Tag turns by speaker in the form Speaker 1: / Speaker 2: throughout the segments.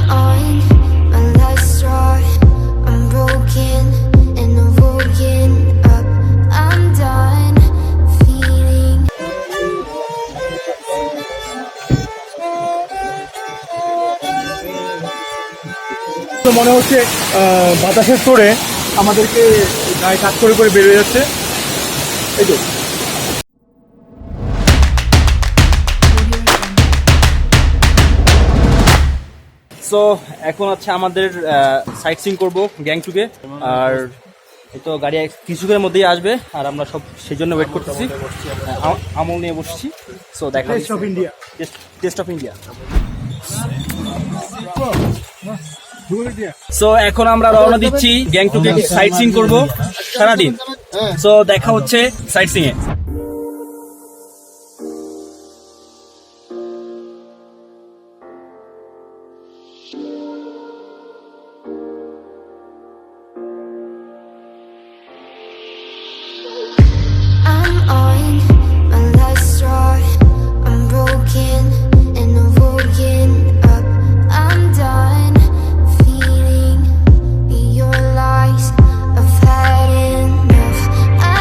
Speaker 1: on my last straw. I'm broken and I'm woken up. I'm done feeling.
Speaker 2: তো মনে হচ্ছে বাতাসের তোড়ে আমাদেরকে গায়ে কাজ করে করে বেরিয়ে যাচ্ছে। এই তো সো এখন হচ্ছে আমাদের সাইট সিইং করবো গ্যাংটকে, আর এই তো গাড়ি কিছুক্ষণের মধ্যেই আসবে আর আমরা সব সেই জন্য ওয়েট করতেছি। আমল নিয়ে বসছি। সো দেখা test of India, test of India. So এখন আমরা রওনা দিচ্ছি গ্যাংটকে সাইট সিইং করবো সারাদিন। সো দেখা হচ্ছে site seeing A.
Speaker 1: I'm on my last straw. I'm broken and I'm woken up. I'm done feeling your lies. I've had enough.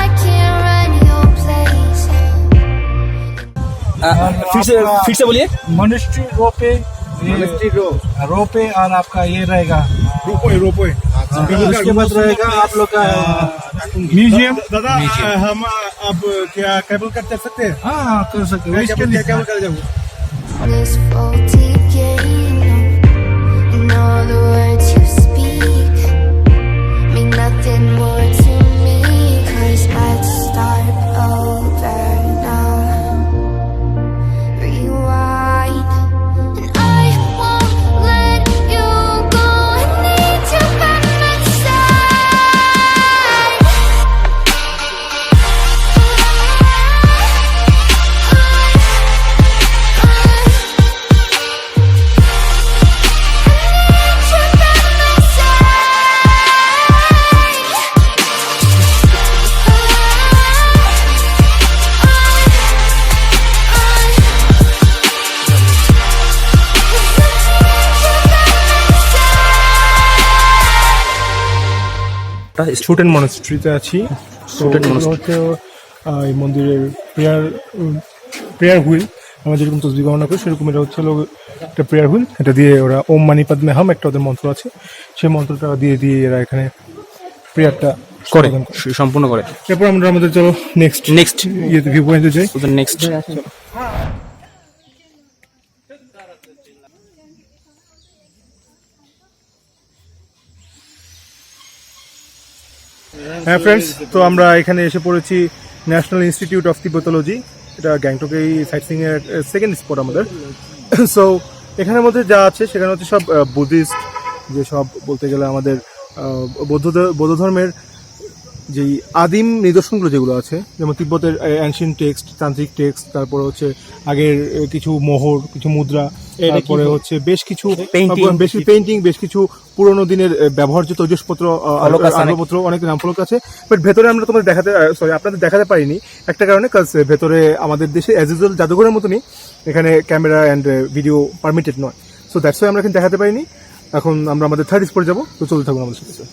Speaker 1: I can't run your place.
Speaker 2: फिर से बोलिए।
Speaker 3: मॉनेस्ट्री रोपे, रोपे और आपका ये रहेगा रोपवे। उसके बाद रहेगा आप लोग का म्यूजियम।
Speaker 2: दादा हम अब क्या केबल कर सकते हैं?
Speaker 3: हाँ कर सकते हैं। इसके लिए
Speaker 2: केबल कर जाओ।
Speaker 1: This faulty game, and all the words you speak mean nothing more to me. 'Cause let's start over now. Rewind, and I won't let you go. I need you by my side.
Speaker 2: Student মনাস্ট্রিতে আছি। হচ্ছে এই মন্দিরের prayer wheel, আমরা যেরকম তসবিহ গণনা করি সেরকম এটা হচ্ছে একটা প্রেয়ার হুইল। এটা দিয়ে ওরা ওম মানি পাদমে হাম একটা ওদের মন্ত্র আছে, সেই মন্ত্রটা দিয়ে দিয়ে এরা এখানে প্রেয়ারটা করে সম্পূর্ণ করে। এরপর আমরা আমাদের চলো নেক্সট ইয়েতে ভিউ পয়েন্টে যাই। নেক্সট হ্যাঁ ফ্রেন্ডস, তো আমরা এখানে এসে পড়েছি ন্যাশনাল ইনস্টিটিউট অফ তিব্বতোলজি। এটা গ্যাংটকে এই সাইট সিইং এর সেকেন্ড স্পট আমাদের। সো এখানের মধ্যে যা আছে সেখানে হচ্ছে সব বুদ্ধিস্ট, যে সব বলতে গেলে আমাদের বৌদ্ধ ধর্মের যেই আদিম নিদর্শনগুলো যেগুলো আছে, যেমন তিব্বতের অ্যানশিয়েন্ট টেক্সট, তান্ত্রিক টেক্সট, তারপরে হচ্ছে আগের কিছু মোহর, কিছু মুদ্রা, তারপরে হচ্ছে বেশ কিছু পেইন্টিং, বেশ কিছু পুরোনো দিনের ব্যবহার্য তৈজসপত্র, আসবাবপত্র, অনেক নামফলক আছে। বাট ভেতরে আমরা আপনাদের দেখাতে পারিনি একটা কারণে, কাজ ভেতরে আমাদের দেশে অ্যাজ ইউজুয়াল জাদুঘরের মতনই এখানে ক্যামেরা অ্যান্ড ভিডিও পারমিটেড নয়। সো দ্যাটস ওয়াই আমরা এখানে দেখাতে পারিনি। এখন আমরা আমাদের থার্ড স্পটে যাবো, তো চলতে থাকুন আমাদের সাথে।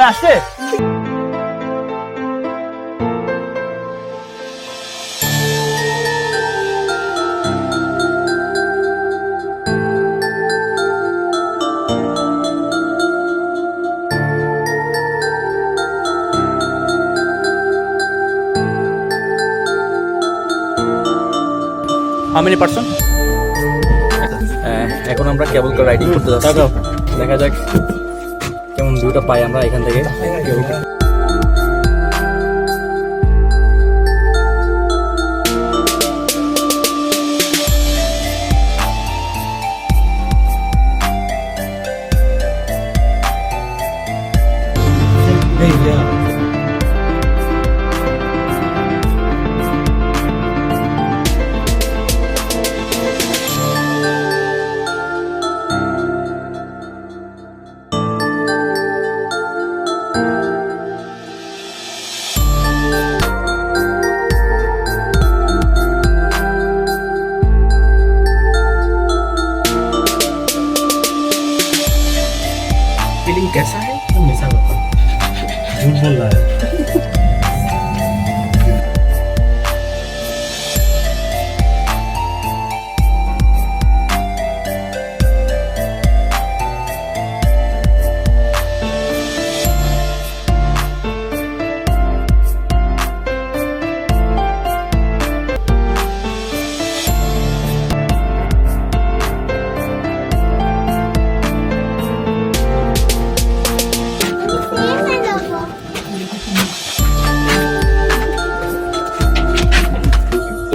Speaker 2: আসছে how many person? এখন আমরা কেবল কার রাইডিং করতে যাচ্ছি। দেখা যাক কেমন ভিউটা পাই আমরা এখান থেকে।
Speaker 4: फीलिंग कैसा है हमेशा बताओ झूठ बोल रहा है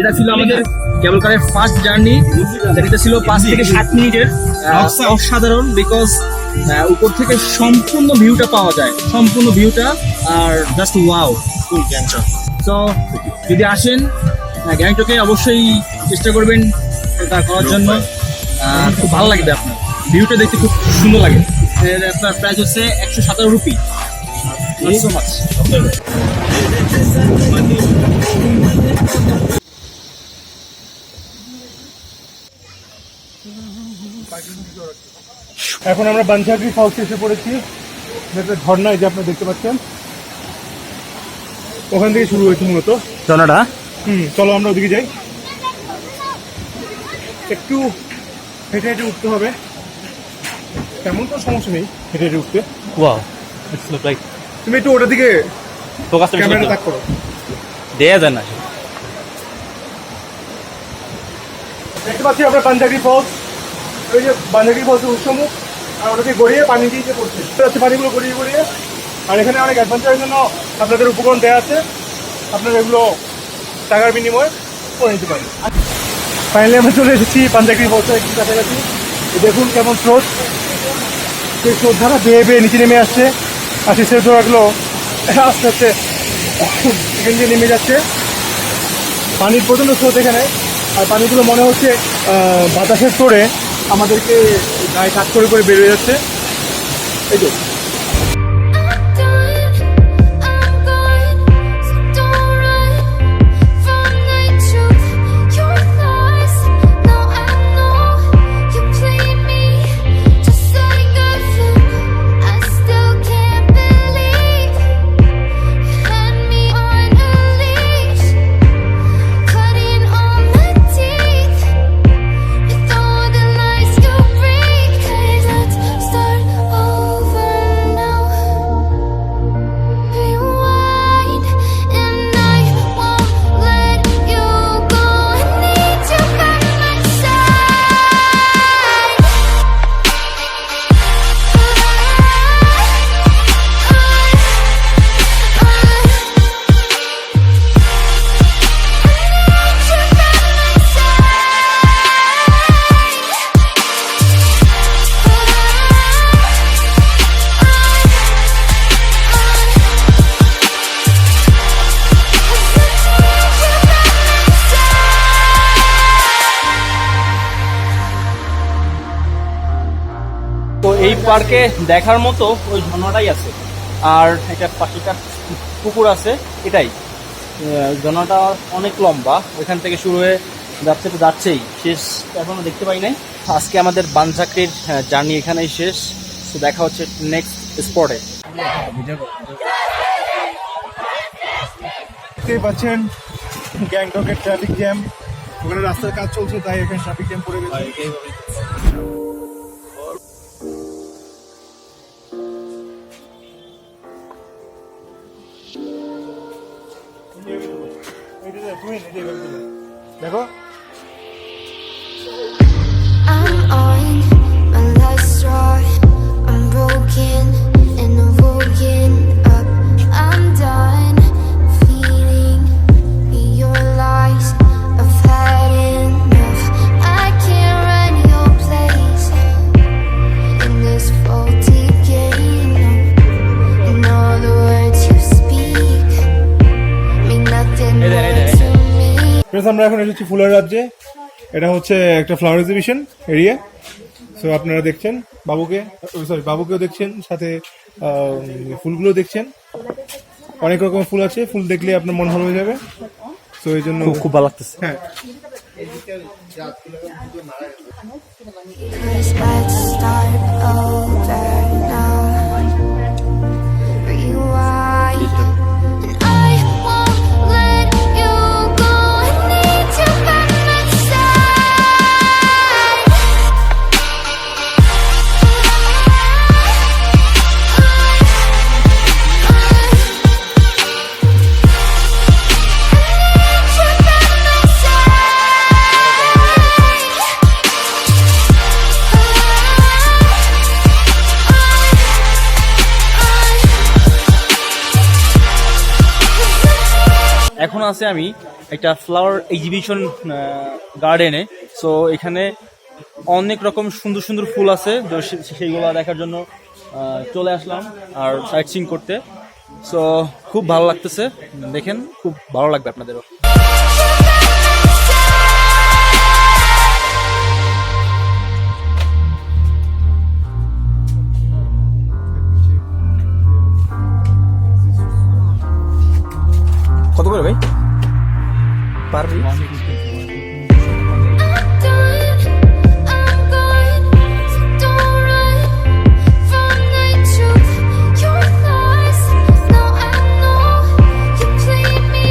Speaker 4: এটা ছিল আমাদের কেবল কারের ফার্স্ট জার্নি এটা ছিল 5 থেকে 7 মিনিটের অসাধারণ বিকজ উপর থেকে সম্পূর্ণ ভিউটা পাওয়া যায় সম্পূর্ণ ভিউটা আর জাস্ট ওয়াও ফুল গ্যাংটক সো যদি আসেন গ্যাংটকে অবশ্যই চেষ্টা করবেন এটা করার জন্য খুব ভালো লাগবে আপনার ভিউটা দেখতে খুব সুন্দর লাগে আপনার প্রাইস হচ্ছে 117 রুপি সো মাচ
Speaker 2: এখন আমরা বাঞ্ছাগরি ফলসে এসে পড়েছি, একটা ঝর্ণা এই যে আপনারা দেখতে পাচ্ছেন, ওখান থেকে শুরু হয়েছে মূলত
Speaker 4: ঝর্ণাটা।
Speaker 2: চলো আমরা ওদিকে যাই। একটু হেঁটে হেঁটে উঠতে হবে, তেমন তো সমস্যা নেই হেঁটে হেঁটে উঠতে।
Speaker 4: ওয়াও ইটস লুক লাইক
Speaker 2: তুমি একটু ওটার দিকে
Speaker 4: ফোকাস
Speaker 2: ক্যামেরাটা তাক করো,
Speaker 4: দেয়া যায় না।
Speaker 2: দেখতে পাচ্ছি আমরা বাঞ্ছাগরি ফলস, ওই যে বাঞ্ছাগরি ফলসের উৎসমুখ, আর ওটাকে গড়িয়ে পানি দিয়ে পড়ছে যাচ্ছে, পানিগুলো গড়িয়ে গড়িয়ে। আর এখানে অনেক অ্যাডভেঞ্চারের জন্য আপনাদের উপকরণ দেওয়া আছে, আপনারা এগুলো টাকার বিনিময়ে করে নিতে পারেন। ফাইনালি আমরা চলে এসেছি বাঞ্ছাগরি ফলসের একটু কাছাকাছি। দেখুন কেমন স্রোত, সেই স্রোত ধারা বেয়ে বেয়ে নিচে নেমে আসছে, আর সেই স্রোত ধারাগুলো আস্তে আস্তে এখান দিয়ে নেমে যাচ্ছে। পানির প্রচণ্ড স্রোত এখানে, আর পানিগুলো মনে হচ্ছে বাতাসের তোড়ে আমাদেরকে গায়ে কাজ করে করে বেরিয়ে যাচ্ছে। এই তো
Speaker 1: I'm gone, so don't run from the truth. Your lies, now I know you play me just like a flute. I still can't believe you had me on a leash, cutting all my teeth with all the lies you breathe. 'Cause let's start over now. Rewind, and I won't let you go. I need you by my
Speaker 4: তো এই পার্কে দেখার মতো ওই ঝর্ণাটাই আছে, আর এটা পাখিটা পুকুর আছে, এটাই ঝর্ণাটা অনেক লম্বা, ওইখান থেকে শুরু হয়ে যাচ্ছে তো যাচ্ছেই, শেষ এখনো দেখতে পাই নাই। আজকে আমাদের বাঞ্ছাগরির জার্নি এখানেই শেষ। তো দেখা হচ্ছে নেক্সট স্পটে।
Speaker 2: দেখতেই পাচ্ছেন গ্যাংটকের ট্রাফিক জ্যাম, ওখানে রাস্তার কাজ চলছে তাই এখানে ট্রাফিক জ্যাম পড়ে গেছে। দেখো
Speaker 1: I'm on my last straw. I'm broken and I'm woken up. I'm done feeling your lies. I've had enough. I can't run your place in this faulty game. And all the words you speak mean nothing more to me.
Speaker 2: আমরা এখন এসেছি ফুলের রাজ্যে। এটা হচ্ছে একটা flower exhibition area. So আপনারা দেখছেন বাবুকেও দেখছেন, সাথে ফুলগুলো দেখছেন। অনেক রকম ফুল আছে, ফুল দেখলে আপনার মন ভালো হয়ে যাবে। সো এই জন্য
Speaker 4: খুব ভালো লাগতেছে।
Speaker 2: হ্যাঁ,
Speaker 1: 'Cause let's start over now.
Speaker 4: এখন আছে আমি একটা ফ্লাওয়ার এক্সিবিশন গার্ডেনে। সো এখানে অনেক রকম সুন্দর সুন্দর ফুল আছে, তো সেইগুলো দেখার জন্য চলে আসলাম আর সাইট সিইং করতে। সো খুব ভালো লাগতেছে, দেখেন খুব ভালো লাগবে আপনাদেরও। কত করে ভাই per piece?
Speaker 1: I'm gone, so don't run from the truth. Your lies, now I know you played me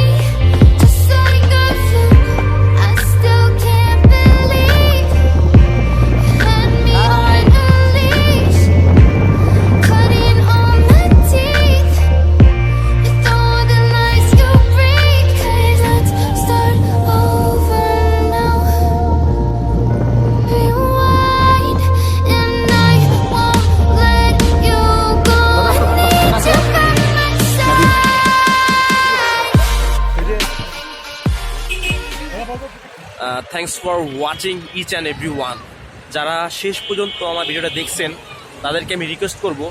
Speaker 1: just like a fluke. I still can't believe you had me on a leash, cutting all my teeth with all the lies you breathe. 'Cause let's start over now. Rewind, and I won't let you go. Need you by my side.
Speaker 4: Thanks for watching each and every one. যারা শেষ পর্যন্ত আমার ভিডিওটা দেখছেন তাদেরকে আমি request করবো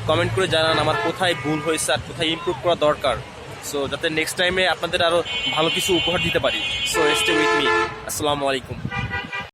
Speaker 4: comment করে জানান আমার কোথায় ভুল হয়েছে আর কোথায় ইমপ্রুভ করা দরকার, সো যাতে নেক্সট টাইমে আপনাদের আরও ভালো কিছু উপহার দিতে পারি। So stay with me. আসসালামু আলাইকুম।